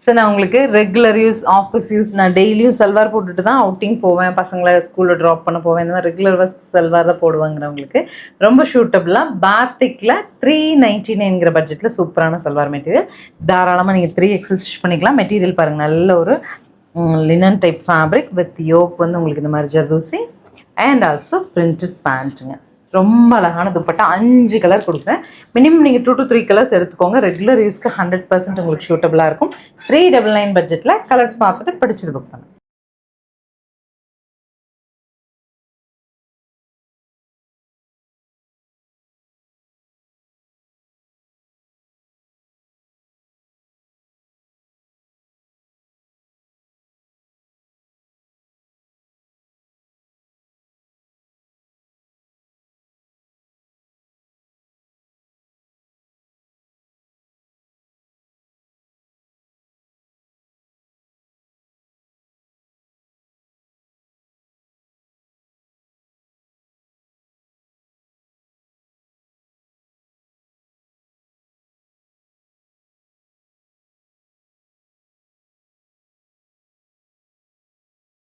So நான் உங்களுக்கு regular use, office use, நான் டெய்லியும் சல்வார் போட்டுட்டு தான் அவுட்டிங் போவேன், பசங்களை ஸ்கூலில் ட்ராப் பண்ண போவேன், இந்த மாதிரி ரெகுலர் சல்வார் தான் போடுவாங்கிறவங்களுக்கு ரொம்ப சூட்டபுளாக பாத்திக்கில் 399 பட்ஜெட்டில் சூப்பரான சல்வார் மெட்டீரியல். தாராளமாக நீங்கள் 3XL ஸ்டிச் பண்ணிக்கலாம். மெட்டீரியல் பாருங்கள், நல்ல ஒரு linen type fabric with yoke வந்து உங்களுக்கு இந்த மாதிரி ஜர்தோசி அண்ட் ஆல்சோ பிரிண்டட் பேண்ட்டுங்க. ரொம்ப அழகான துப்பட்டா. 5 கலர் கொடுக்குறேன். மினிமம் நீங்கள் 2 to 3 கலர்ஸ் எடுத்துக்கோங்க. ரெகுலர் யூஸ்க்கு 100% உங்களுக்கு சூட்டபுளாக இருக்கும். 399 பட்ஜெட்டில் கலர்ஸ் பார்த்துட்டு பிடிச்சது புக் பண்ணுங்க.